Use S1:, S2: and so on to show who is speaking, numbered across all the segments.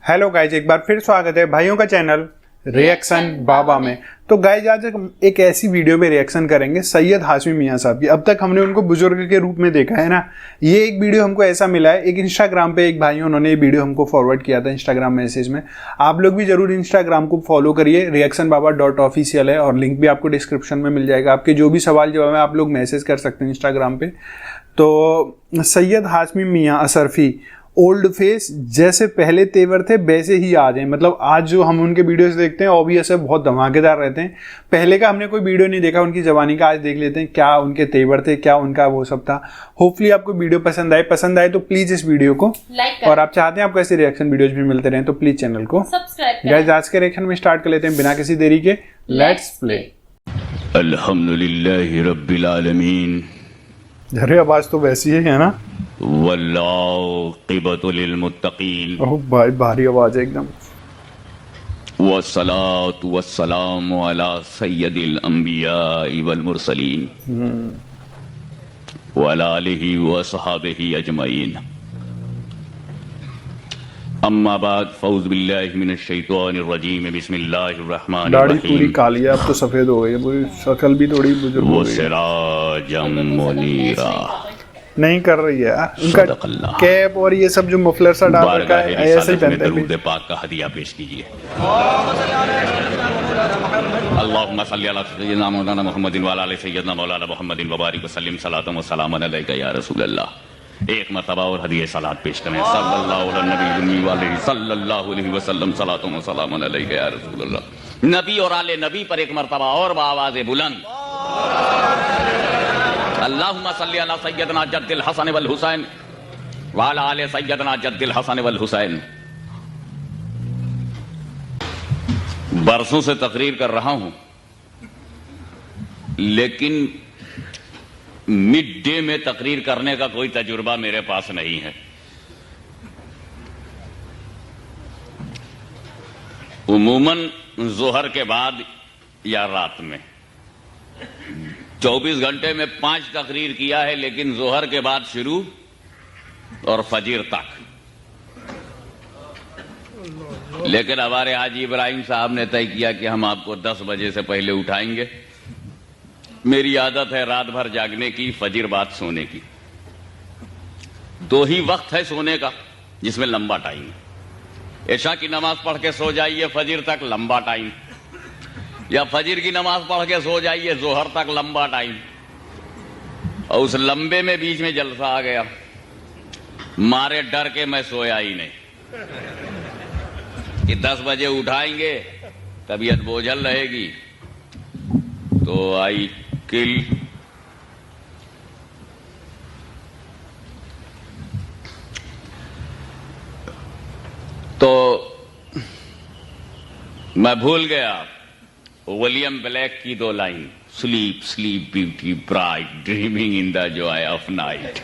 S1: Hello guys, एक बार फिर स्वागत है भाइयों का चैनल रिएक्शन बाबा में। तो गाइज आज एक ऐसी वीडियो में रिएक्शन करेंगे सैयद हाशमी मियां साहब की। अब तक हमने उनको बुजुर्ग के रूप में देखा है ना। ये एक वीडियो हमको ऐसा मिला है, एक इंस्टाग्राम पे एक भाई उन्होंने ये वीडियो हमको फॉरवर्ड किया था इंस्टाग्राम मैसेज में। आप लोग भी जरूर इंस्टाग्राम को फॉलो करिए, reactionbaba.official है और लिंक भी आपको डिस्क्रिप्शन में मिल जाएगा। आपके जो भी सवाल जवाब है आप लोग मैसेज कर सकते हैं इंस्टाग्राम पे। तो सैयद हाशमी मियां असरफी ओल्ड फेस, जैसे पहले तेवर थे वैसे ही आज हैं। मतलब आज जो हम उनके वीडियोस देखते हैं ऑब्वियस है बहुत धमाकेदार रहते हैं। पहले का हमने कोई वीडियो नहीं देखा उनकी जवानी का, आज देख लेते हैं क्या उनके तेवर थे, क्या उनका वो सब था। होपफुली आपको वीडियो पसंद आए तो प्लीज इस वीडियो को लाइक, और आप चाहते हैं आपको ऐसे रिएक्शन वीडियोज भी मिलते रहे तो प्लीज चैनल को सब्सक्राइब करें। गाइस आज के रिएक्शन में स्टार्ट कर लेते हैं बिना किसी देरी के। Let's play.
S2: अल्हम्दुलिल्लाहि रब्बिल आलमीन।
S1: अरे आवाज तो वैसी है ना।
S2: वल्लाक़िबतु लिलमुत्तक़ीन।
S1: ओह भाई भारी आवाज है एकदम।
S2: वस्सलातु वस्सलामु अला सय्यदिल अंबियाइ वल मुरसलीन व अला आलिहि व अस्हाबिहि अजमईन। अम्मा बाद फौज़ बिल्लाहि मिनश शैतानिर रजीम। बिस्मिल्लाहिर रहमानिर
S1: दाढ़ी
S2: रहीम।
S1: पूरी काली है, अब तो सफेद हो गई है पूरी, शक्ल भी थोड़ी बुजुर्ग हो
S2: वो
S1: गई है।
S2: सिराजम मुनीरा।
S1: नहीं कर रही है यार, उनका कैप और ये सब जो मफलर सा डाल रखा है ऐसे ही पहनते हैं।
S2: दरूद पाक का हदिया पेश कीजिए। अल्लाहुम्मा सल्ली अला सय्यिदना मौलाना मुहम्मदिन व अला आलि सय्यिदना मौलाना मुहम्मदिन व बारिक वसल्लिम सलातन व सलामन अलैका या रसूल अल्लाह। एक मरतबा और हदिया सलात पेश करें। सल्लल्लाहु अलैहि नबी व अलैहि सल्लल्लाहु अलैहि वसल्लम सलातन व सलामन अलैका या रसूल अल्लाह। नबी और आले नबी पर एक मरतबा और बावाज़े बुलंद अल्लाहुम्मा सल्ली अला सय्यदना जद्दिल हसन वल हुसैन व अला आलि सय्यदना जद्दिल हसन वल हुसैन। बरसों से तकरीर कर रहा हूं, लेकिन मिड डे में तकरीर करने का कोई तजुर्बा मेरे पास नहीं है। उमूमन जोहर के बाद या रात में 24 घंटे में 5 तकरीर किया है, लेकिन जोहर के बाद शुरू और फजीर तक। लेकिन हमारे हाजी इब्राहिम साहब ने तय किया कि हम आपको 10 बजे से पहले उठाएंगे। मेरी आदत है रात भर जागने की, फजीर बाद सोने की। 2 ही वक्त है सोने का जिसमें लंबा टाइम है। इशा की नमाज पढ़ के सो जाइए फजीर तक, लंबा टाइम। या फजीर की नमाज पढ़ के सो जाइए जोहर तक, लंबा टाइम। और उस लंबे में बीच में जलसा आ गया, मारे डर के मैं सोया ही नहीं कि 10 बजे उठाएंगे, तबीयत बोझल रहेगी। तो आई किल तो मैं भूल गया विलियम ब्लैक की 2 line, sleep sleep beauty bright dreaming in the Joy of night.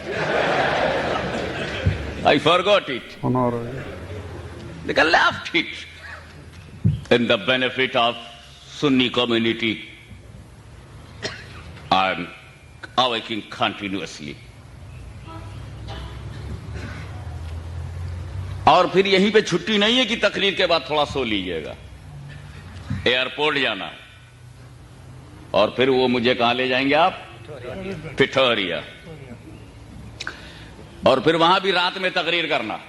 S2: I forgot it, I left it in the benefit of Sunni community. I'm awaking continuously. और फिर यहीं पे छुट्टी नहीं है कि तकरीर के बाद थोड़ा सो लीजिएगा। एयरपोर्ट जाना, और फिर वो मुझे कहां ले जाएंगे आप? पिठोरिया। और फिर वहां भी रात में तकरीर करना।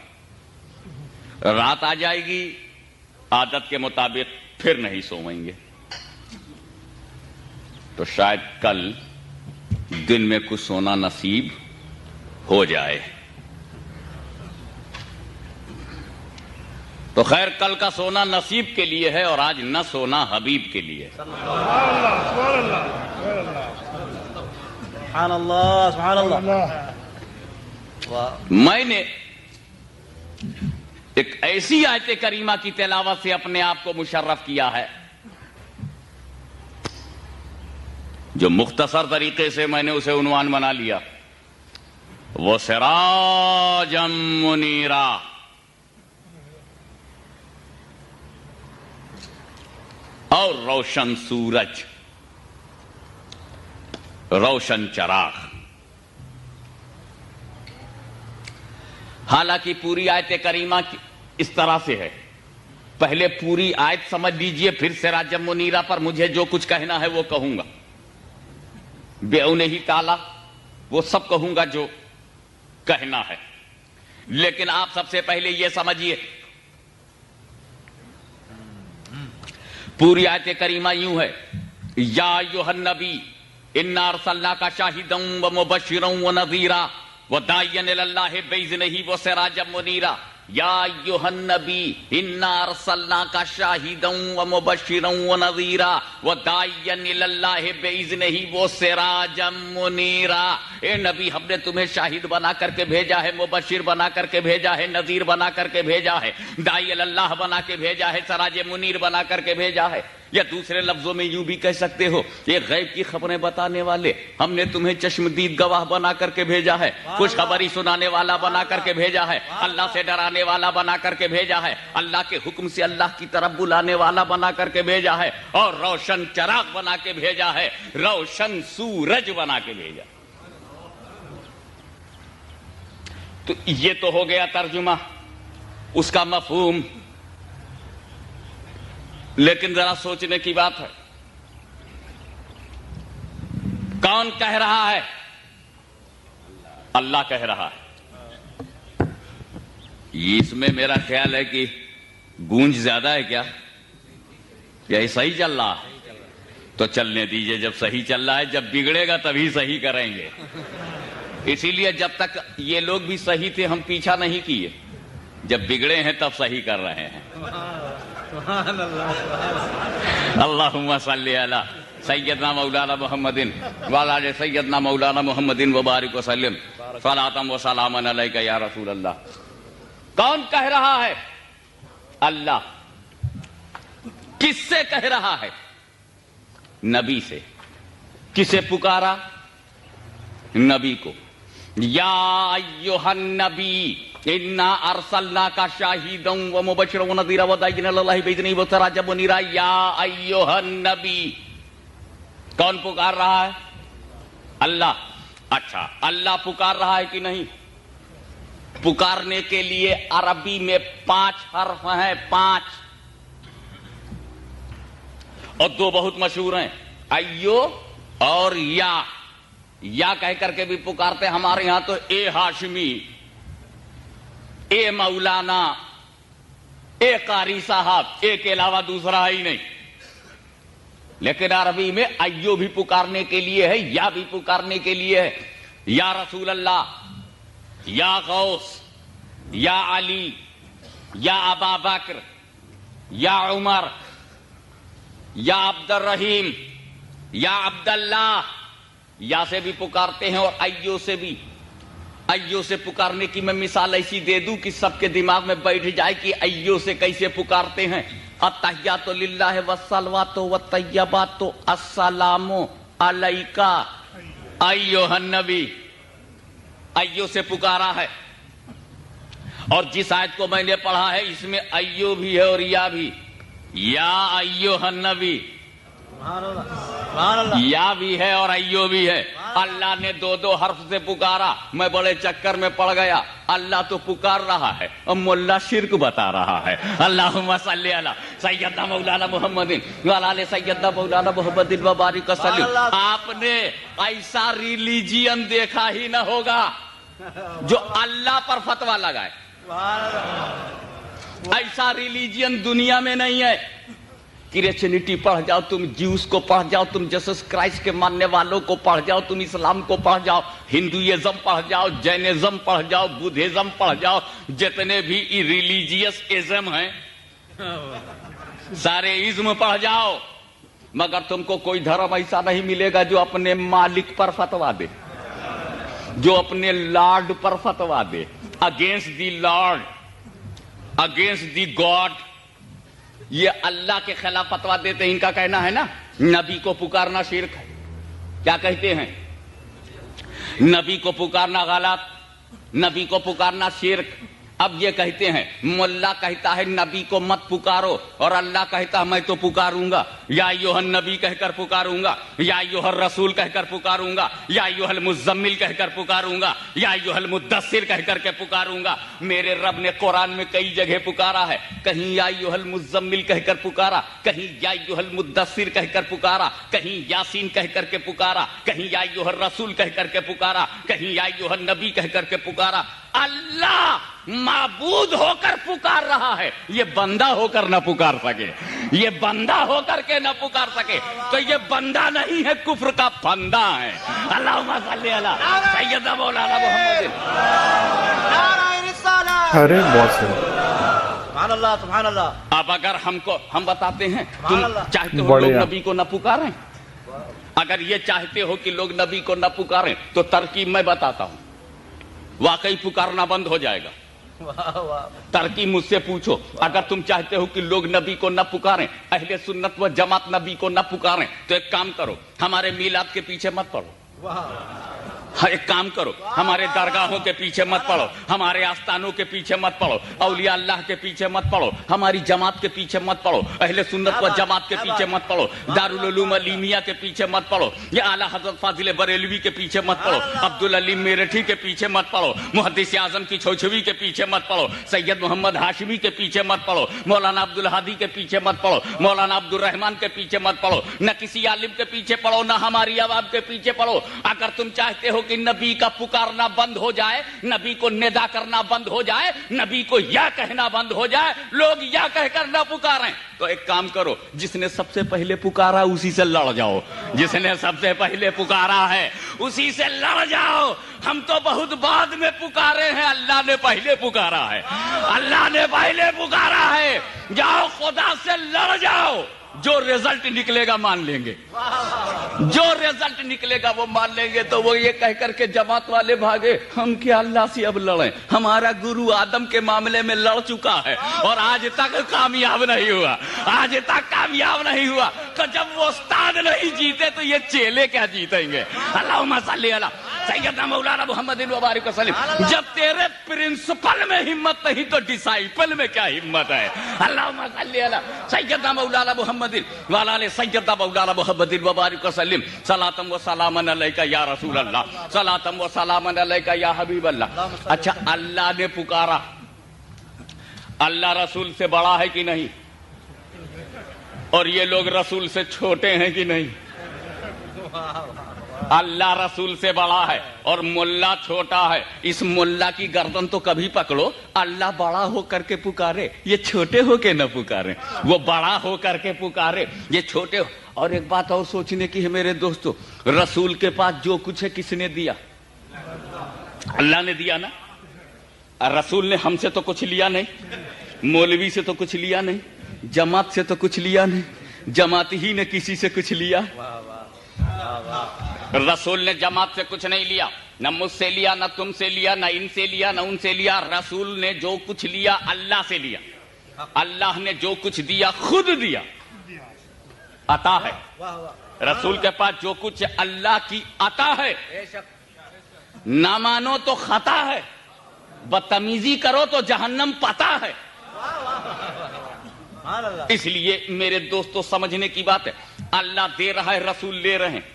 S2: रात आ जाएगी, आदत के मुताबिक फिर नहीं सोएंगे। तो शायद कल दिन में कुछ सोना नसीब हो जाए। तो खैर, कल का सोना नसीब के लिए है और आज न सोना हबीब के लिए है।
S3: सुभान अल्लाह, सुभान अल्लाह।
S2: मैंने एक ऐसी आयत करीमा की तिलावत से अपने आप को मुशर्रफ किया है जो मुख्तसर तरीके से मैंने उसे उन्वान बना लिया, वो सिराजम मुनीरा। और रोशन सूरज, रोशन चराग। हालांकि पूरी आयत करीमा اس طرح سے ہے. پہلے پوری آیت سمجھ لیجئے, پھر سراج منیرہ پر مجھے جو کچھ کہنا ہے وہ کہوں گا. بِعَوْنِهِ تعالی وہ سب کہوں گا جو کہنا ہے. لیکن آپ سب سے پہلے یہ سمجھیے, پوری آیت کریمہ یوں ہے, یا ایھا النبی انا ارسلناک شاہدا ومبشرا ونذیرا وداعیا الی اللہ باذنہ وسراجا منیرا. یا ایھا النبی انا ارسلناک شاہدا ومبشرا ونذیرا وداعیا الی اللہ باذنہ وسراجا منیرا. اے نبی, ہم نے تمہیں شاہد بنا کر کے بھیجا ہے, مبشر بنا کر کے بھیجا ہے, نذیر بنا کر کے بھیجا ہے, داعی الی اللہ بنا کے بھیجا ہے, سراج منیر بنا کر کے بھیجا ہے. یا دوسرے لفظوں میں یوں بھی کہہ سکتے ہو, یہ غیب کی خبریں بتانے والے, ہم نے تمہیں چشمدید گواہ بنا کر کے بھیجا ہے, خوشخبری سنانے والا بنا کر کے بھیجا ہے, اللہ سے ڈرانے والا بنا کر کے بھیجا ہے, اللہ کے حکم سے اللہ کی طرف بلانے والا بنا کر کے بھیجا ہے, اور روشن چراغ بنا کے بھیجا ہے, روشن سورج بنا کے بھیجا. تو یہ تو ہو گیا ترجمہ, اس کا مفہوم. لیکن ذرا سوچنے کی بات ہے, کون کہہ رہا ہے؟ اللہ کہہ رہا ہے. اس میں میرا خیال ہے کہ گونج زیادہ ہے کیا, یا صحیح چل رہا ہے؟ تو چلنے دیجئے, جب صحیح چل رہا ہے, جب بگڑے گا تبھی صحیح کریں گے. اسی لیے جب تک یہ لوگ بھی صحیح تھے ہم پیچھا نہیں کیے, جب بگڑے ہیں تب صحیح کر رہے ہیں. اللہم صلی علی سیدنا مولانا محمد وعلی آل سیدنا مولانا محمد وبارک وسلم صلاۃ و سلام علیک یا رسول اللہ. کون کہہ رہا ہے؟ اللہ. کس سے کہہ رہا ہے؟ نبی سے. کسے پکارا؟ نبی کو. یا ایھا النبی انا ارسلناک شاہدا ومبشرا ونذیرا وداعیا الی اللہ باذنہ وسراجا منیرا. یا ایھا النبی. کون پکار رہا ہے؟ اللہ. اچھا, اللہ پکار رہا ہے کہ نہیں؟ پکارنے کے لیے عربی میں 5 حرف ہیں, 5, اور 2 بہت مشہور ہیں, ایو اور یا. یا کہہ کر کے بھی پکارتے, ہمارے ہاں تو اے ہاشمی, اے مولانا, اے قاری صاحب, اے کے علاوہ دوسرا ہی نہیں. لیکن عربی میں ایو بھی پکارنے کے لیے ہے, یا بھی پکارنے کے لیے ہے. یا رسول اللہ, یا غوث, یا علی, یا ابا بکر, یا عمر, یا عبد الرحیم, یا عبداللہ. یا سے بھی پکارتے ہیں اور ایو سے بھی. ایو سے پکارنے کی میں مثال ایسی دے دوں کہ سب کے دماغ میں بیٹھ جائے کہ ایو سے کیسے پکارتے ہیں. التحیات للہ والصلوات والطیبات السلام علیکا ایھا النبی. ایو سے پکارا ہے. اور جس آیت کو میں نے پڑھا ہے اس میں ایو بھی ہے اور یا بھی. یا ایھا النبی, یا بھی ہے اور ایو بھی ہے. اللہ نے 2 حرف سے پکارا, میں بڑے چکر میں پڑ گیا. اللہ تو پکار رہا ہے اور ملا شرک بتا رہا ہے. اللہم صلی علی سیدنا مولانا محمد وعلی آل سیدنا مولانا محمد وبارک وسلم. آپ نے ایسا ریلیجین دیکھا ہی نہ ہوگا جو اللہ پر فتویٰ لگائے. ایسا ریلیجین دنیا میں نہیں ہے. کرسچینٹی پڑھ جاؤ, تم جیوس کو پڑھ جاؤ, تم جسس کرائسٹ کے ماننے والوں کو پڑھ جاؤ, تم اسلام کو پڑھ جاؤ, ہندوازم پڑھ جاؤ, جینزم پڑھ جاؤ, بدھزم پڑھ جاؤ, جتنے بھی ریلیجیس ازم ہیں سارے ازم پڑھ جاؤ, مگر تم کو کوئی دھرم ایسا نہیں ملے گا جو اپنے مالک پر فتویٰ دے, جو اپنے لارڈ پر فتویٰ دے. Against the lord, against the god. یہ اللہ کے خلاف فتویٰ دیتے ہیں. ان کا کہنا ہے نا نبی کو پکارنا شرک ہے. کیا کہتے ہیں؟ نبی کو پکارنا غلط, نبی کو پکارنا شرک. اب یہ کہتے ہیں ملا کہتا ہے نبی کو مت پکارو اور اللہ کہتا ہے میں تو پکاروں گا، یا ایھا النبی کہہ کر پکاروں گا، یا ایھا الرسول کہہ کر پکاروں گا، یا ایھا المزمل کہہ کر پکاروں گا، یا ایھا المدثر کہہ کر کے پکاروں گا۔ میرے رب نے قرآن میں کئی جگہ پکارا ہے، کہیں یا ایھا المزمل کہہ کر پکارا، کہیں یا ایھا المدثر کہہ کر پکارا، کہیں یاسین کہہ کر کے پکارا، کہیں یا ایھا الرسول کہہ کر کے پکارا، کہیں یا ایھا النبی کہہ کر کے پکارا۔ اللہ معبود ہو کر پکار رہا ہے، یہ بندہ ہو کر نہ پکار سکے، یہ بندہ ہو کر کے نہ پکار سکے تو یہ بندہ نہیں ہے، کفر کا بندہ ہے۔ اللہم صلی علی سیدنا مولانا محمد۔
S3: نعرہ رسالت۔
S1: ارے بہت سے
S3: سبحان اللہ سبحان اللہ۔
S2: اب اگر ہم بتاتے ہیں تم چاہتے ہو
S1: بڑے
S2: لوگ نبی کو نہ پکاریں، اگر یہ چاہتے ہو کہ لوگ نبی کو نہ پکاریں تو ترکیب میں بتاتا ہوں، واقعی پکارنا بند ہو جائے گا۔
S3: واہ واہ۔
S2: ترکیب مجھ سے پوچھو، اگر تم چاہتے ہو کہ لوگ نبی کو نہ پکاریں، اہل سنت و جماعت نبی کو نہ پکاریں، تو ایک کام کرو، ہمارے میلاد کے پیچھے مت پڑو۔ ایک کام کرو، ہمارے درگاہوں کے پیچھے مت پڑو، ہمارے آستانوں کے پیچھے مت پڑو، اولیاء اللہ کے پیچھے مت پڑو، ہماری جماعت کے پیچھے مت پڑو، اہل سنت و جماعت کے پیچھے مت پڑو، دارالعلوم علیمیہ کے پیچھے مت پڑو، یا اعلیٰ حضرت فاضل بریلوی کے پیچھے مت پڑو، عبدالعلیم میرٹھی کے پیچھے مت پڑو، محدث اعظم کی چھوچھوی کے پیچھے مت پڑو، سید محمد ہاشمی کے پیچھے مت پڑو، مولانا عبدالہادی کے پیچھے مت پڑو، مولانا عبدالرحمان کے پیچھے مت پڑو، نہ کسی عالم کے پیچھے پڑو، نہ ہماری عوام کے پیچھے پڑو۔ اگر تم چاہتے ہو کہ نبی کا پکارنا بند ہو جائے، نبی کو ندا کرنا بند ہو جائے، نبی کو یا کہنا بند ہو جائے، لوگ یا کہہ کر نہ پکاریں، تو ایک کام کرو، جس نے سب سے پہلے پکارا اسی سے لڑ جاؤ، جس نے سب سے پہلے پکارا ہے اسی سے لڑ جاؤ۔ ہم تو بہت بعد میں پکارے ہیں، اللہ نے پہلے پکارا ہے، اللہ نے پہلے پکارا ہے۔ جاؤ خدا سے لڑ جاؤ، جو رزلٹ نکلے گا مان لیں گے، جو رزلٹ نکلے گا وہ مان لیں گے۔ تو وہ یہ کہہ کر کے جماعت والے بھاگے، ہم کیا اللہ سے اب لڑیں، ہمارا گرو آدم کے معاملے میں لڑ چکا ہے اور آج تک کامیاب نہیں ہوا، آج تک کامیاب نہیں ہوا، تو جب وہ استاد نہیں جیتے تو یہ چیلے کیا جیتیں گے۔ اللہم صلی علی سیدنا مولانا محمد وبارک وسلم۔ جب تیرے پرنسپل میں ہمت نہیں تو ڈسائپل میں کیا ہمت ہے۔ اللہم صلی علی سیدنا مولانا محمد وعلی آلہ سیدنا مولانا محمد وبارک وسلم۔ صلاۃ و سلام علیک یا رسول اللہ، صلاۃ و سلام علیک یا حبیب اللہ۔ اچھا، اللہ نے پکارا، اللہ رسول سے بڑا ہے کہ نہیں؟ اور یہ لوگ رسول سے چھوٹے ہیں کہ نہیں؟ اللہ رسول سے بڑا ہے اور ملا چھوٹا ہے۔ اس ملا کی گردن تو کبھی پکڑو، اللہ بڑا ہو کر کے پکارے، یہ چھوٹے ہو کے نہ پکارے، وہ بڑا ہو کر کے پکارے، یہ چھوٹے ہو۔ اور ایک بات اور سوچنے کی ہے میرے دوستو، رسول کے پاس جو کچھ ہے کس نے دیا؟ اللہ نے دیا نا۔ رسول نے ہم سے تو کچھ لیا نہیں، مولوی سے تو کچھ لیا نہیں، جماعت سے تو کچھ لیا نہیں، جماعت ہی نے کسی سے کچھ لیا؟ رسول نے جماعت سے کچھ نہیں لیا، نہ مجھ سے لیا، نہ تم سے لیا، نہ ان سے لیا، نہ ان سے لیا۔ رسول نے جو کچھ لیا اللہ سے لیا، اللہ نے جو کچھ دیا خود دیا، عطا ہے۔ رسول کے پاس جو کچھ اللہ کی عطا ہے، نہ مانو تو خطا ہے، بدتمیزی کرو تو جہنم پتہ ہے۔ اس لیے میرے دوستو سمجھنے کی بات ہے، اللہ دے رہا ہے، رسول لے رہے ہیں۔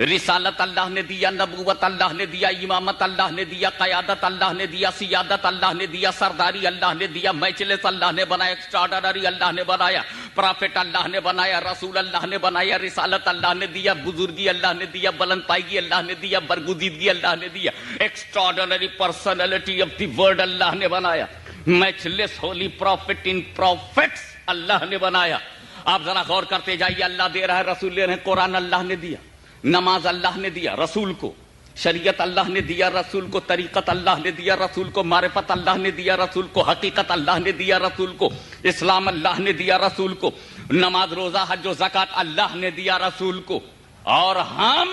S2: رسالت اللہ نے دیا، نبوت اللہ نے دیا، امامت اللہ نے دیا، قیادت اللہ نے دیا، سیادت اللہ نے دیا، سرداری اللہ نے دیا، میچلس اللہ نے بنایا، ایکسٹراڈنری اللہ نے بنایا، پرافٹ اللہ نے بنایا، رسول اللہ نے بنایا، رسالت اللہ نے دیا، بزرگی اللہ نے دیا، بلند پائیگی اللہ نے دیا، برگزیدگی اللہ نے دیا، extraordinary personality of the world Allah نے بنایا، matchless holy prophet in prophets Allah نے بنایا۔ آپ ذرا غور کرتے جائیے، اللہ دے رہا ہے، رسول لے رہے ہیں۔ قرآن اللہ نے دیا، نماز اللہ نے دیا رسول کو، شریعت اللہ نے دیا رسول کو، طریقت اللہ نے دیا رسول کو، معرفت اللہ نے دیا رسول کو، حقیقت اللہ نے دیا رسول کو، اسلام اللہ نے دیا رسول کو، نماز روزہ حج و زکوٰۃ اللہ نے دیا رسول کو۔ اور ہم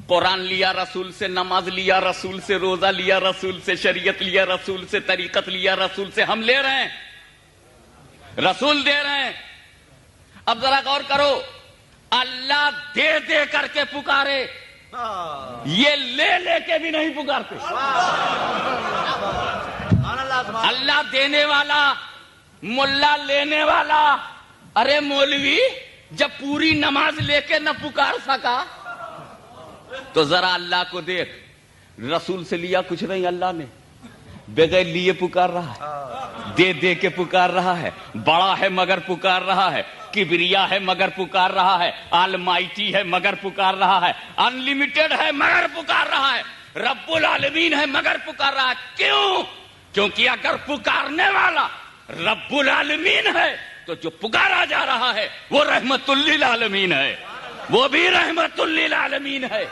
S2: قرآن لیا رسول سے، نماز لیا رسول سے، روزہ لیا رسول سے، شریعت لیا رسول سے، طریقت لیا رسول سے، ہم لے رہے ہیں، رسول دے رہے ہیں۔ اب ذرا غور کرو، اللہ دے دے کر کے پکارے، یہ لے لے کے بھی نہیں پکارتے۔ अल्लाह देने वाला, मुल्ला लेने वाला। अरे मौलवी, जब पूरी नमाज लेके न पुकार सका तो जरा अल्लाह को देख। रसूल से लिया कुछ नहीं अल्लाह ने, बगैर लिए पुकार रहा है, दे दे के पुकार रहा है। बड़ा है मगर पुकार रहा है, किबरिया है मगर पुकार रहा है, ऑलमाइटी है मगर पुकार रहा है, अनलिमिटेड है मगर पुकार रहा है, रब्बुल आलमीन है मगर पुकार रहा है। क्यों? क्योंकि अगर पुकारने वाला रब्बुल आलमीन है तो जो पुकारा जा रहा है वो रहमतुल लिल आलमीन है, वो भी रहमतुल लिल आलमीन है।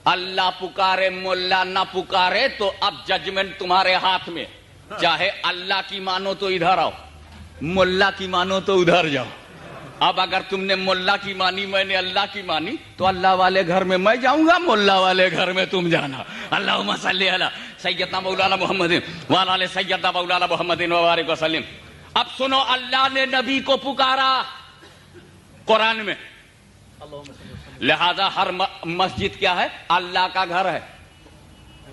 S2: अल्लाह पुकारे, मुल्ला ना पुकारे, तो अब जजमेंट तुम्हारे हाथ में। चाहे अल्लाह की मानो तो इधर आओ, मुल्ला की मानो तो उधर जाओ। अब अगर तुमने मुल्ला की मानी, मैंने अल्लाह की मानी, तो अल्लाह वाले घर में मैं जाऊंगा, मुल्ला वाले घर में तुम जाना। अल्लाहुम्मा सल्ली अला सय्यदना मौलाना मुहम्मदिन व अला सय्यदना मौलाना मुहम्मदिन व बारिक वसल्लम। अब सुनो, अल्लाह ने नबी को पुकारा कुरान में, लिहाजा हर मस्जिद क्या है? अल्लाह का घर है।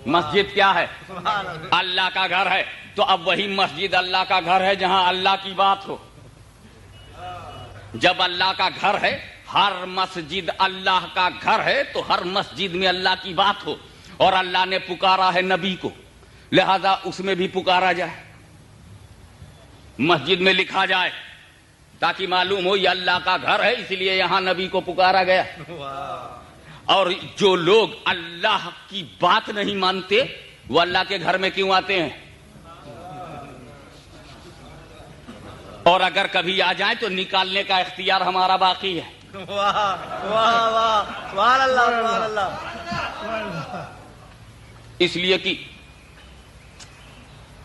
S2: मस्जिद क्या है? अल्लाह का घर है। तो अब वही मस्जिद अल्लाह का घर है जहां अल्लाह की बात हो। जब अल्लाह का घर है, हर मस्जिद अल्लाह का घर है, तो हर मस्जिद में अल्लाह की बात हो। और अल्लाह ने पुकारा है नबी को, लिहाजा उसमें भी पुकारा जाए, मस्जिद में लिखा जाए, ताकि मालूम हो ये अल्लाह का घर है, इसलिए यहां नबी को पुकारा गया। और जो लोग अल्लाह की बात नहीं मानते वो अल्लाह के घर में क्यों आते हैं? और अगर कभी आ जाए तो निकालने का इख्तियार हमारा बाकी है।
S3: वाह वाह वाह, सुभान अल्लाह, सुभान अल्लाह।
S2: इसलिए कि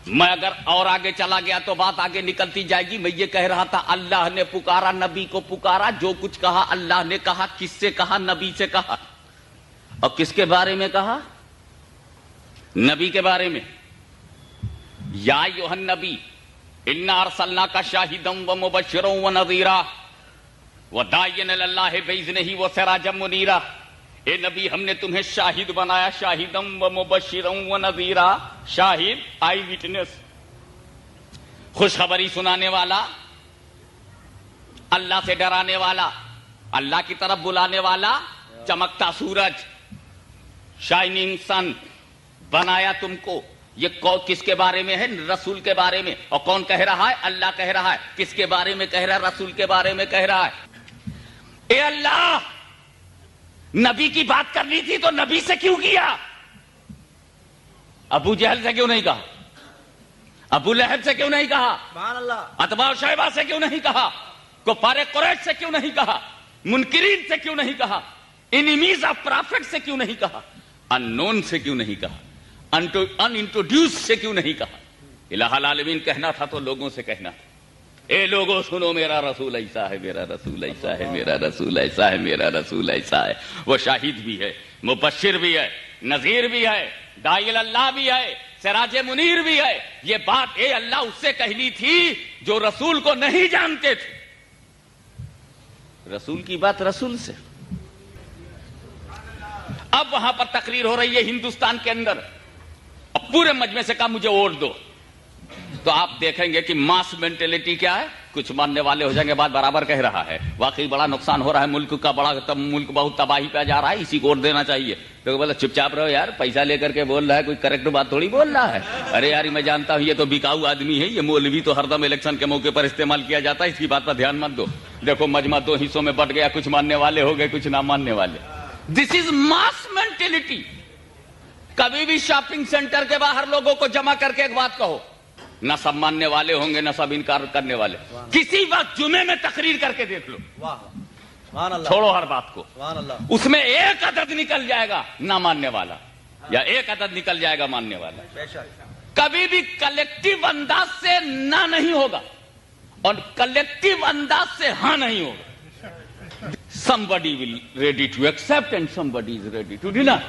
S2: मैं अगर और आगे चला गया तो बात आगे निकलती जाएगी। मैं ये कह रहा था, अल्लाह ने पुकारा, नबी को पुकारा। जो कुछ कहा अल्लाह ने कहा। किससे कहा? नबी से कहा। और किसके बारे में कहा? नबी के बारे में। या अय्युहन नबी इन्ना अरसलनाका शाहिदन व मुबश्शिरन व नज़ीरा व दाइयन इलल्लाहि बिइज़्निही व सिराजम मुनीरा। ए नबी, हमने तुम्हें शाहिद बनाया, शाहिदम व मुबश्शिरन व नज़ीरा। शाहिद, आई विटनेस, खुशखबरी सुनाने वाला, अल्लाह से डराने वाला, अल्लाह की तरफ बुलाने वाला, चमकता सूरज, शाइनिंग सन बनाया तुमको। ये किसके बारे में है? रसूल के बारे में। और कौन कह रहा है? अल्लाह कह रहा है। किसके बारे में कह रहा है? रसूल के बारे में कह रहा है। ए अल्लाह, नबी की बात करनी थी तो नबी से क्यों किया? अबू जहल से क्यों नहीं कहा? अबू लहब से क्यों नहीं कहा?
S3: सुभान अल्लाह।
S2: अतबा और शैबा से क्यों नहीं कहा? कुफारे कुरैश से क्यों नहीं कहा? मुनकिरीन से क्यों नहीं कहा? एनिमीज ऑफ प्रॉफिट से क्यों नहीं कहा? अननोन से क्यों नहीं कहा? अनइंट्रोड्यूस से क्यों नहीं कहा? इलाहुल आलमीन कहना था तो लोगों से कहना था, ए लोगों सुनो, मेरा रसूल ऐसा है, मेरा रसूल ऐसा है, मेरा रसूल ऐसा है, मेरा रसूल ऐसा है। वो शाहिद भी है, मुबश्शिर भी है, नजीर भी है, दाइल अल्लाह भी है, सिराजे मुनीर भी है। ये बात ए अल्लाह उससे कहनी थी जो रसूल को नहीं जानते थे। रसूल की बात रसूल से। अब वहां पर तकरीर हो रही है हिंदुस्तान के अंदर, अब पूरे मजमे से कहा मुझे वोट दो, तो आप देखेंगे कि मास मेंटेलिटी क्या है। कुछ मानने वाले हो जाएंगे, बात बराबर कह रहा है, वाकई बड़ा नुकसान हो रहा है मुल्क का, बड़ा मुल्क बहुत तबाही पे जा रहा है, इसी को वोट देना चाहिए। तो बोला चुपचाप रहो यार, पैसा लेकर के बोल रहा है, कोई करेक्ट बात थोड़ी बोल रहा है। अरे यार, मैं जानता हूं ये तो बिकाऊ आदमी है, ये मौलवी तो हरदम इलेक्शन के मौके पर इस्तेमाल किया जाता है, इसकी बात पर ध्यान मत दो। देखो मजमा दो हिस्सों में बट गया, कुछ मानने वाले हो गए, कुछ ना मानने वाले। This is mass mentality. कभी भी शॉपिंग सेंटर के बाहर लोगों को जमा करके एक बात कहो, न सब मानने वाले होंगे न सब इनकार करने वाले। किसी वक्त जुमे में तकरीर करके देख लो,
S3: वाह, सुभान अल्लाह,
S2: छोड़ो हर बात को,
S3: सुभान अल्लाह।
S2: उसमें एक अदद निकल जाएगा ना मानने वाला, या एक अदद निकल जाएगा मानने वाला।
S3: बेशक।
S2: कभी भी कलेक्टिव अंदाज से ना नहीं होगा और कलेक्टिव अंदाज से हाँ नहीं होगा। somebody will ready to accept and somebody is ready to deny.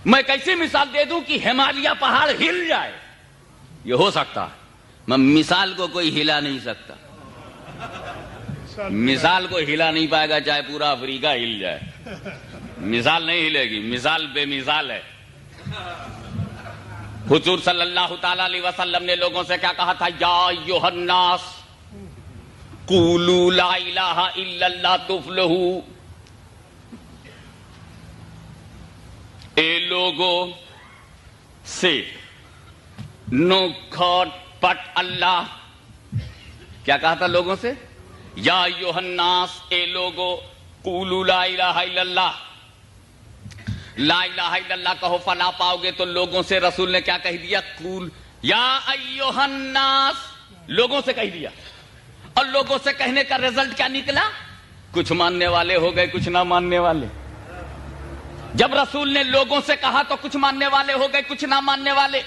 S2: मैं कैसी मिसाल दे दूं कि हिमालय पहाड़ हिल जाए, ये हो सकता है, मैं मिसाल को कोई हिला नहीं सकता। मिसाल को हिला नहीं पाएगा चाहे पूरा अफ्रीका हिल जाए, मिसाल नहीं हिलेगी, मिसाल बेमिसाल है। حضور صلی اللہ تعالی علیہ وسلم نے لوگوں سے کیا کہا تھا؟ یا ایھا الناس قولوا لا الہ الا اللہ تفلحوا. اے لوگو سے نو گاڈ بٹ اللہ. کیا کہا تھا لوگوں سے؟ یا ایھا الناس، اے لوگو، قولوا لا الہ الا اللہ، لا الہ الا اللہ کہو فلاح پاؤ گے. تو لوگوں سے رسول نے کیا کہہ دیا؟ قول یا ایھا الناس، لوگوں سے کہہ دیا. اور لوگوں سے کہنے کا رزلٹ کیا نکلا؟ کچھ ماننے والے ہو گئے، کچھ نہ ماننے والے. جب رسول نے لوگوں سے کہا تو کچھ ماننے والے ہو گئے، کچھ نہ ماننے والے.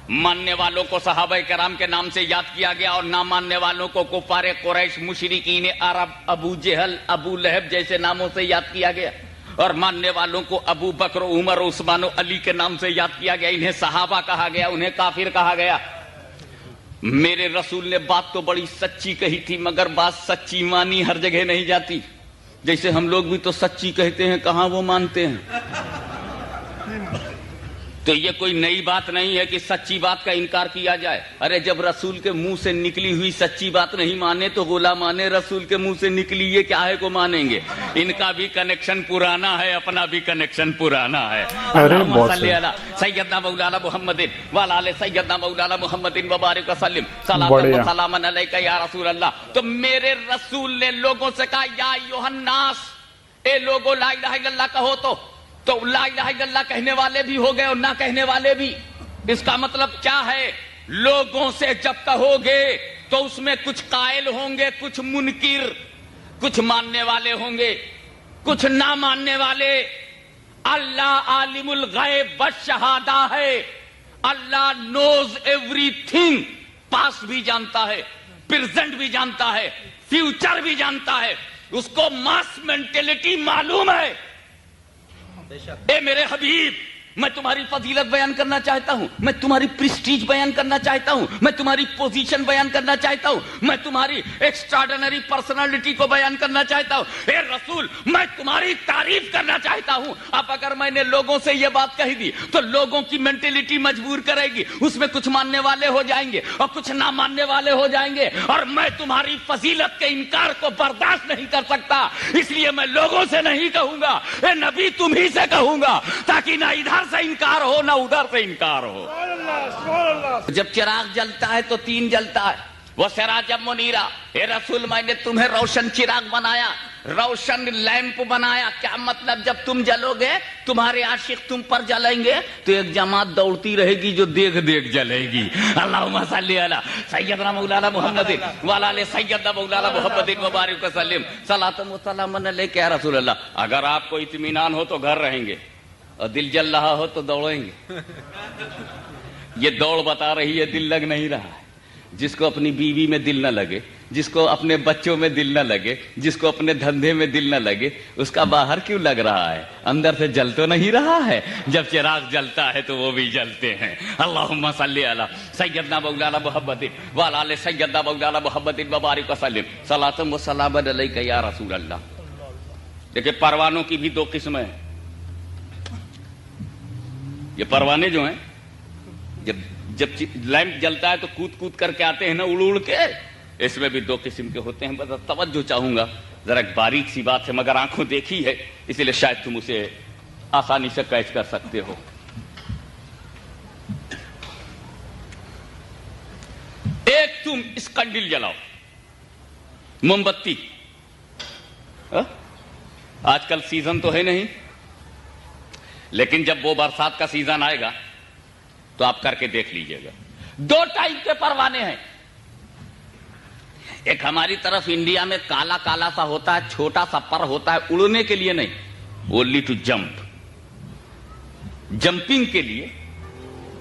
S2: ماننے والوں کو صحابہ کرام کے نام سے یاد کیا گیا اور نہ ماننے والوں کو کفار قریش، مشرکین عرب، ابو جہل، ابو لہب جیسے ناموں سے یاد کیا گیا. اور ماننے والوں کو ابو بکر، عمر، عثمان و علی کے نام سے یاد کیا گیا. انہیں صحابہ کہا گیا، انہیں کافر کہا گیا. میرے رسول نے بات تو بڑی سچی کہی تھی، مگر بات سچی مانی ہر جگہ نہیں جاتی. جیسے ہم لوگ بھی تو سچی کہتے ہیں، کہاں وہ مانتے ہیں. تو یہ کوئی نئی بات نہیں ہے کہ سچی بات کا انکار کیا جائے. ارے جب رسول کے منہ سے نکلی ہوئی سچی بات نہیں مانے تو غلامان رسول کے منہ سے نکلی یہ کیا ہے کو مانیں گے. ان کا بھی کنیکشن پرانا ہے، اپنا بھی کنیکشن پرانا ہے. اللہم صلی علی سیدنا مولانا محمد وعلی آل سیدنا مولانا محمد وبارک وسلم صلاۃ و سلام علیک یا رسول اللہ. تو میرے رسول نے لوگوں سے کہا یا ایھا الناس، اے لوگوں لا الہ الا اللہ کہو. تو لا الہ الا اللہ کہنے والے بھی ہو گئے اور نہ کہنے والے بھی. اس کا مطلب کیا ہے؟ لوگوں سے جب کہو گے تو اس میں کچھ قائل ہوں گے، کچھ منکر، کچھ ماننے والے ہوں گے، کچھ نہ ماننے والے. اللہ عالم الغیب والشہادہ ہے. اللہ نوز ایوری تھنگ. پاس بھی جانتا ہے، پریزنٹ بھی جانتا ہے، فیوچر بھی جانتا ہے. اس کو ماس مینٹلٹی معلوم ہے. اے میرے حبیب، میں تمہاری فضیلت بیان کرنا چاہتا ہوں، میں تمہاری پریسٹیج بیان کرنا چاہتا ہوں، میں تمہاری پوزیشن بیان کرنا چاہتا ہوں، میں تمہاری ایکسٹراڈنری پرسنالٹی کو بیان کرنا چاہتا ہوں. اے رسول، میں تمہاری تعریف کرنا چاہتا ہوں. اب اگر میں نے لوگوں سے یہ بات کہی دی تو لوگوں کی مینٹلٹی مجبور کرے گی. اس میں کچھ ماننے والے ہو جائیں گے اور کچھ نہ ماننے والے ہو جائیں گے. اور میں تمہاری فضیلت کے انکار کو برداشت نہیں کر سکتا. اس لیے میں لوگوں سے نہیں کہوں گا، اے نبی تم ہی سے کہوں گا، تاکہ نہ ادھر سے انکار ہو نہ ادھر سے انکار ہو. جب چراغ جلتا ہے تو تین جلتا ہے. وہ سراج منیرہ، اے رسول میں نے تمہیں روشن چراغ بنایا، روشن لیمپ بنایا. کیا مطلب؟ جب تم جلو گے تمہارے عاشق تم پر جلیں گے تو ایک جماعت دوڑتی رہے گی جو دیکھ دیکھ جلے گی. اللہم صلی علی سیدنا مولانا محمد وعلی آل سیدنا مولانا محمد وبارک وسلم صلاۃ و سلام علیک یا رسول اللہ. اگر آپ کو اطمینان ہو تو گھر رہیں گے، اور دل جل رہا ہو تو دوڑیں گے. یہ دوڑ بتا رہی ہے دل لگ نہیں رہا ہے. جس کو اپنی بیوی میں دل نہ لگے، جس کو اپنے بچوں میں دل نہ لگے، جس کو اپنے دھندے میں دل نہ لگے، اس کا باہر کیوں لگ رہا ہے؟ اندر سے جل تو نہیں رہا ہے؟ جب چراغ جلتا ہے تو وہ بھی جلتے ہیں. اللہم صلی علی سیدنا مولانا محمد وعلی آل سیدنا مولانا محمد وبارک وسلم صلاۃ و سلام علیک یا رسول اللہ. دیکھیں پروانوں کی بھی دو قسمیں ہیں. یہ پروانے جو ہیں جب لیمپ جلتا ہے تو کود کود کر کے آتے ہیں نا، اڑ اڑ کے. اس میں بھی دو قسم کے ہوتے ہیں. بس توجہ چاہوں گا، ذرا ایک باریک سی بات ہے مگر آنکھوں دیکھی ہے، اسی لیے شاید تم اسے آسانی سے کیچ کر سکتے ہو. ایک تم اس کنڈل جلاؤ، موم بتی. آج کل سیزن تو ہے نہیں، لیکن جب وہ برسات کا سیزن آئے گا تو آپ کر کے دیکھ لیجئے گا. دو ٹائپ کے پروانے ہیں. ایک ہماری طرف انڈیا میں کالا کالا سا ہوتا ہے، چھوٹا سا پر ہوتا ہے، اڑنے کے لیے نہیں، اونلی ٹو جمپ. جمپنگ کے لیے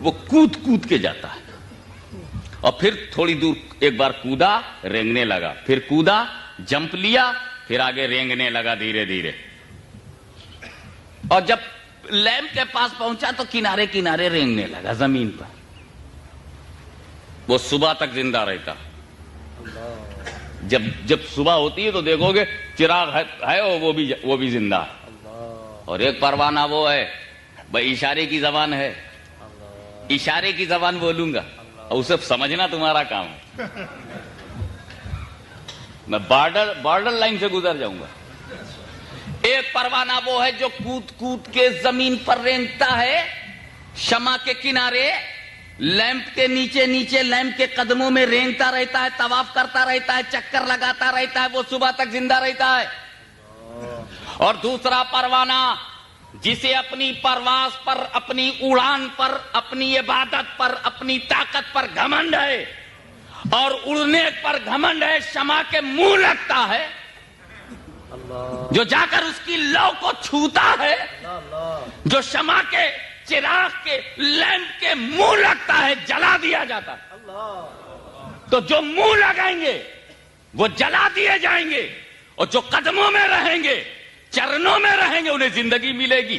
S2: وہ کود کود کے جاتا ہے، اور پھر تھوڑی دور ایک بار کودا، رینگنے لگا، پھر کودا، جمپ لیا، پھر آگے رینگنے لگا دھیرے دھیرے. اور جب لیمپ کے پاس پہنچا تو کنارے کنارے رینگنے لگا زمین پر. وہ صبح تک زندہ رہتا. جب صبح ہوتی ہے تو دیکھو گے چراغ ہے اور وہ بھی زندہ ہے. اور ایک پروانہ وہ ہے بھائی اشارے کی زبان ہے، इशारे की जबान बोलूंगा और उसे समझना तुम्हारा काम है। मैं बॉर्डर लाइन से गुजर जाऊंगा। एक परवाना वो है जो कूद कूद के जमीन पर रेंगता है, शमा के किनारे लैंप के नीचे नीचे लैंप के कदमों में रेंगता रहता है, तवाफ करता रहता है, चक्कर लगाता रहता है, वो सुबह तक जिंदा रहता है। और दूसरा परवाना जिसे अपनी परवास पर, अपनी उड़ान पर, अपनी इबादत पर, अपनी ताकत पर घमंड है और उड़ने पर घमंड है, शमा के मुंह लगता है, जो जाकर उसकी लौ को छूता है, जो शमा के चिराग के लैंप के मुंह लगता है, जला दिया जाता है। तो जो मुंह लगाएंगे वो जला दिए जाएंगे और जो कदमों में रहेंगे, चरणों में रहेंगे, उन्हें जिंदगी मिलेगी।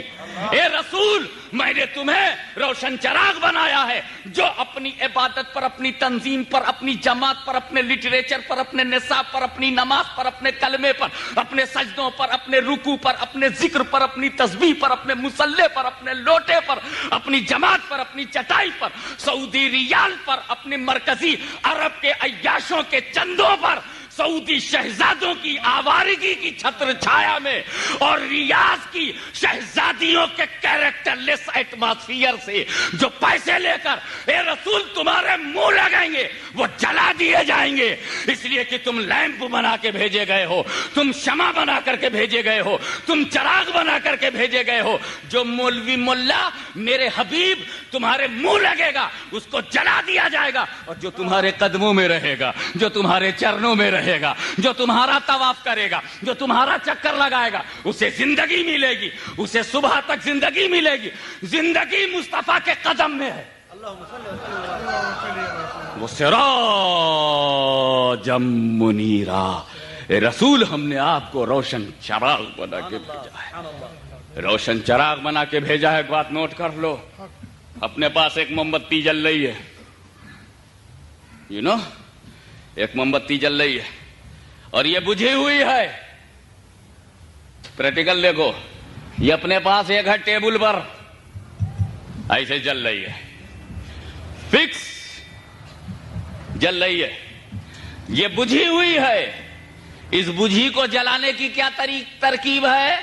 S2: ए रसूल, मैंने तुम्हें रोशन चिराग बनाया है जो अपनी इबादत पर, अपनी तंजीम पर, अपनी जमात पर, अपने लिटरेचर पर, अपने निसाब पर, अपनी नमाज पर, अपने कलमे पर, अपने सजदों पर, अपने रुकू पर, अपने जिक्र पर, अपनी तस्बीह पर, अपने मुसल्ले पर, अपने लोटे पर, अपनी जमात पर, अपनी चटाई पर, सऊदी रियाल पर, अपने मरकजी अरब के अय्याशों के चंदों पर, सऊदी शहजादों की आवारगी की छत्र छाया में और रियाज की शहजादियों के कैरेक्टरलेस एटमॉस्फियर से जो पैसे लेकर ए रसूल तुम्हारे मुंह लगाएंगे, वो जला दिए जाएंगे। इसलिए कि तुम लैंप बना के भेजे गए हो, तुम शमा बना करके भेजे गए हो, तुम चिराग बना करके भेजे गए हो। जो मौलवी मुल्ला मेरे हबीब तुम्हारे मुंह लगेगा, उसको जला दिया जाएगा। और जो तुम्हारे कदमों में रहेगा, जो तुम्हारे चरणों में रहेगा, जो तुम्हारा तवाफ करेगा, जो तुम्हारा चक्कर लगाएगा, उसे जिंदगी मिलेगी, उसे सुबह तक जिंदगी मिलेगी। जिंदगी मुस्तफा के कदम में है। वो सिराजम मुनीरा, ए रसूल, हमने आपको रोशन चिराग बना के भेजा है। रोशन चिराग बना के भेजा है। बात नोट कर लो। अपने पास एक मोमबत्ती जल रही है, एक मोमबत्ती जल रही है और ये बुझी हुई है। प्रैक्टिकल देखो, ये अपने पास एक है टेबल पर, ऐसे जल रही है, फिक्स जल रही है, ये बुझी हुई है। इस बुझी को जलाने की क्या तरकीब है?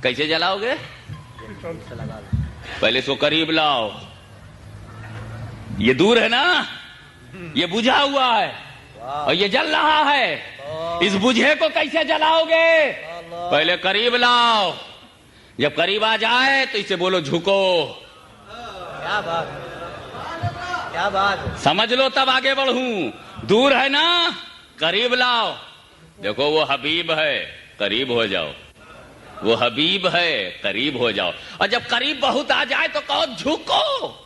S2: कैसे जलाओगे? पहले इसको करीब लाओ, ये दूर है ना, ये बुझा हुआ है और ये जल रहा है। इस बुझे को कैसे जलाओगे? पहले करीब लाओ, जब करीब आ जाए तो इसे बोलो झुको।
S3: क्या बात, क्या बात,
S2: समझ लो तब आगे बढ़ूं। दूर है ना, करीब लाओ। देखो वो हबीब है, करीब हो जाओ। वो हबीब है, करीब हो जाओ। और जब करीब बहुत आ जाए तो कहो झुको।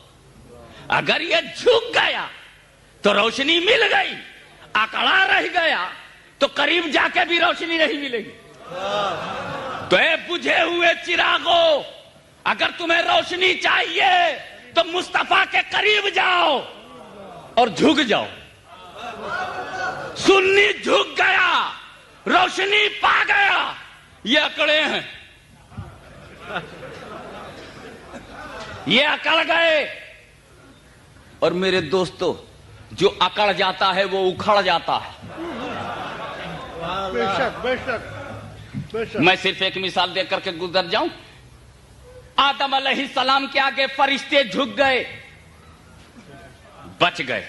S2: अगर ये झुक गया तो रोशनी मिल गई, अकड़ा रह गया तो करीब जाके भी रोशनी नहीं मिलेगी। तो ये बुझे हुए चिरागो, अगर तुम्हें रोशनी चाहिए तो मुस्तफा के करीब जाओ और झुक जाओ। सुन्नी झुक गया, रोशनी पा गया, ये अकड़े हैं, ये अकड़ गए। और मेरे दोस्तों, जो अकड़ जाता है वो उखड़ जाता है।
S4: बेशक बेशक बेशक।
S2: मैं सिर्फ एक मिसाल देकर करके गुजर जाऊं। आदम अलैहिस्सलाम के आगे फरिश्ते झुक गए, बच गए।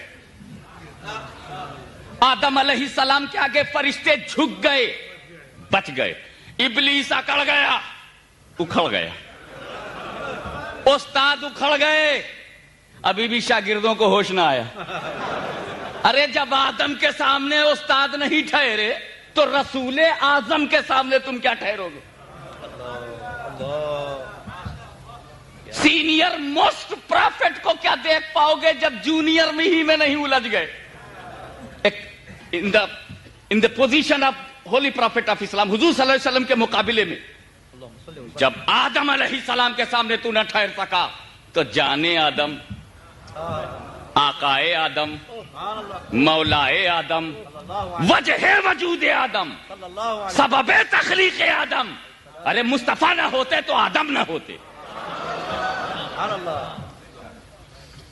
S2: आदम अलैहिस्सलाम के आगे फरिश्ते झुक गए, बच गए। इब्लीस अकड़ गया, उखड़ गया। उस्ताद उखड़ गए, अभी भी शागिर्दों को होश ना आया। अरे जब आदम के सामने उस्ताद नहीं ठहरे तो रसूले आजम के सामने तुम क्या ठहरोगे? सीनियर मोस्ट प्रॉफिट को क्या देख पाओगे जब जूनियर में ही में नहीं उलझ गए? In the position of holy prophet of Islam, हुजूर सल्लल्लाहु अलैहि वसल्लम के मुकाबले में जब आदम अलैहिस्सलाम के सामने तू न ठहर सका तो जाने आदम, आकाए आदम, मौलाए आदम, वजह वजूद आदम, सबबे तखलीक आदम। अरे मुस्तफा ना होते तो आदम ना होते।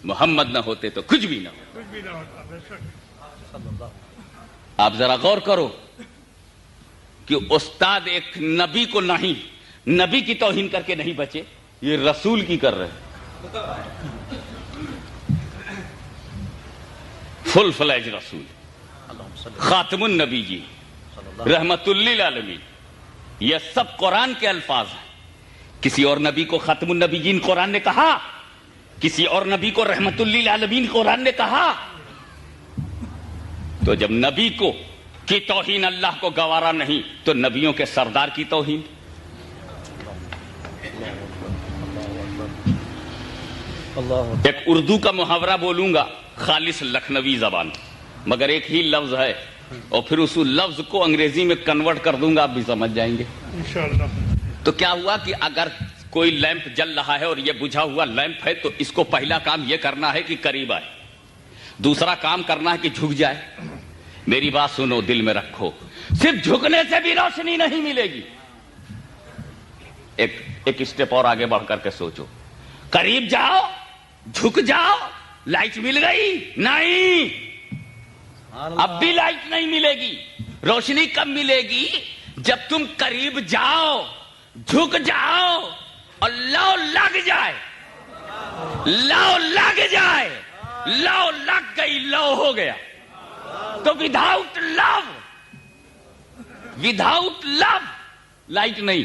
S2: मोहम्मद न होते तो कुछ भी न हो।
S4: कुछ भी ना होता, बेशक।
S2: आप जरा गौर करो कि उस्ताद एक नबी को नहीं, नबी की तौहीन करके नहीं बचे, ये रसूल की कर रहे हैं। फुल फ्लैज रसूल, खातमुन नबी जी, रहमतुल्लिल आलमीन, ये सब कुरान के अल्फाज हैं। किसी और नबी को खातमुन नबीयीन कुरान ने कहा, किसी और नबी को रहमतुल्लिल आलमीन कुरान ने कहा। तो जब नबी को की तौहीन अल्लाह को गवारा नहीं, तो नबियों के सरदार की तौहीन। एक उर्दू का मुहावरा बोलूंगा, खालिस लखनवी जबान, मगर एक ही लफ्ज है, और फिर उस लफ्ज को अंग्रेजी में कन्वर्ट कर दूंगा, आप भी समझ जाएंगे
S4: इंशाअल्लाह।
S2: तो क्या हुआ कि अगर कोई लैंप जल रहा है और ये बुझा हुआ लैंप है, तो इसको पहला काम ये करना है कि करीब आए, दूसरा काम करना है कि झुक जाए। मेरी बात सुनो, दिल में रखो, सिर्फ झुकने से भी रोशनी नहीं मिलेगी। एक स्टेप और आगे बढ़ करके सोचो, करीब जाओ, झुक जाओ, लाइट मिल गई? नहीं, अब भी लाइट नहीं मिलेगी। रोशनी कब मिलेगी? जब तुम करीब जाओ, झुक जाओ और लौ लग जाए, लौ लग जाए, लौ लग गई, लौ हो गया। तो विदाउट लव लाइट नहीं,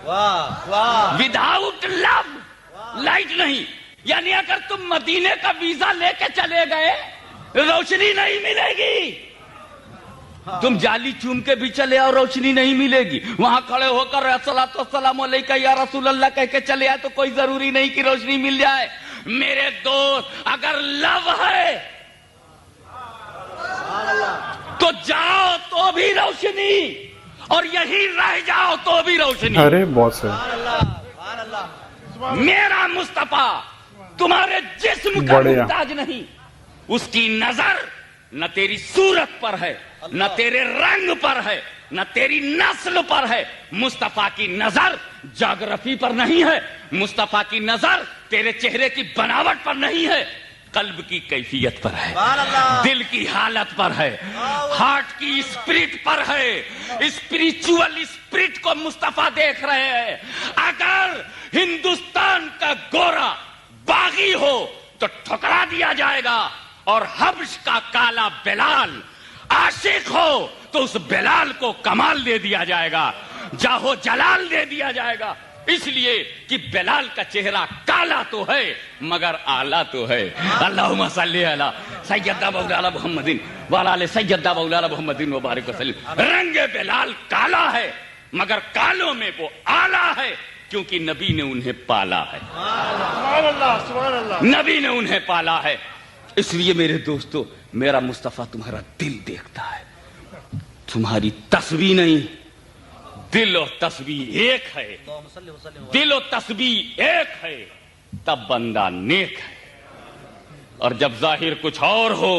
S3: वाह वाह,
S2: विदाउट लव लाइट नहीं। यानी अगर तुम मदीने का वीजा लेके चले गए, रोशनी नहीं मिलेगी। तुम जाली चूम के भी चले आओ, रोशनी नहीं मिलेगी। वहां खड़े होकर अस्सलातु वस्सलामु अलैका या रसूल अल्लाह कह के चले आए तो कोई जरूरी नहीं कि रोशनी मिल जाए। मेरे दोस्त, अगर लव है तो जाओ तो भी रोशनी, और यही रह जाओ तो भी रोशनी।
S1: अरे बहुत सही,
S2: मेरा मुस्तफा तुम्हारे जिस्म का
S1: बढ़िया।
S2: मुहताज नहीं, उसकी नजर न तेरी सूरत पर है, न तेरे रंग पर है, न तेरी नस्ल पर है। मुस्तफा की नजर ज्योग्राफी पर नहीं है, मुस्तफा की नजर तेरे चेहरे की बनावट पर नहीं है, कल्ब की कैफियत पर है, दिल की हालत पर है, हार्ट की स्पिरिट पर है। स्पिरिचुअल स्पिरिट को मुस्तफा देख रहे हैं। अगर हिंदुस्तान का गोरा बागी हो तो ठुकरा दिया जाएगा, और हब्श का काला बिलाल आशिक हो तो उस बिलाल को कमाल दे दिया जाएगा, जाहो जलाल दे दिया जाएगा। इसलिए कि बिलाल का चेहरा काला तो है मगर आला तो है। अल्लाहुम्मा सल्ली अला सय्यदना मौलाना मुहम्मदिन व अला आले सय्यदना मौलाना मुहम्मदिन व बारिक वसल्लम। रंग बिलाल काला है मगर कालों में वो आला है, क्योंकि नबी ने उन्हें पाला है,
S4: सुभान अल्लाह, सुभान अल्लाह।
S2: नबी ने उन्हें पाला है। इसलिए मेरे दोस्तों, मेरा मुस्तफा तुम्हारा दिल देखता है, तुम्हारी तस्वीर नहीं। दिल और तस्वीर एक है, दिल और तस्वीर एक है, तब बंदा नेक है। और जब जाहिर कुछ और हो,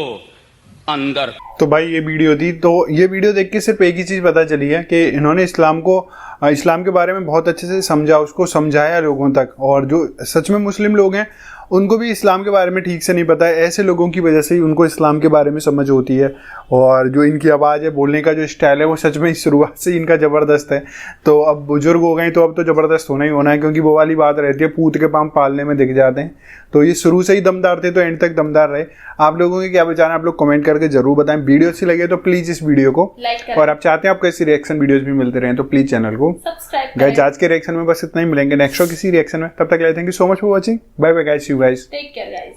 S2: अंदर।
S1: तो भाई ये वीडियो थी, तो ये वीडियो देख के सिर्फ एक ही चीज़ पता चली है कि इन्होंने इस्लाम के बारे में बहुत अच्छे से समझा, उसको समझाया लोगों तक। और जो सच में मुस्लिम लोग हैं उनको भी इस्लाम के बारे में ठीक से नहीं पता है, ऐसे लोगों की वजह से ही उनको इस्लाम के बारे में समझ होती है। और जो इनकी आवाज़ है, बोलने का जो स्टाइल है, वो सच में शुरुआत से इनका ज़बरदस्त है। तो अब बुजुर्ग हो गए तो अब तो ज़बरदस्त होना ही होना है, क्योंकि वो वाली बात रहती है, पूत के पाँव पालने में दिख जाते हैं। तो ये शुरू से ही दमदार थे तो एंड तक दमदार रहे। आप लोगों के क्या विचार हैं, आप लोग कमेंट करके जरूर बताएं। वीडियो अच्छी लगे तो प्लीज़ इस वीडियो को
S5: लाइक करें,
S1: और आप चाहते हैं आपको ऐसी रिएक्शन वीडियोस भी मिलते रहें तो प्लीज़ चैनल को
S5: सब्सक्राइब
S1: गाइस।
S5: करें।
S1: आज के रिएक्शन में बस इतना ही, मिलेंगे नेक्स्ट किसी रिएक्शन में। तब तक के लिए thank you so much for watching, bye bye guys, you guys,
S5: take care guys.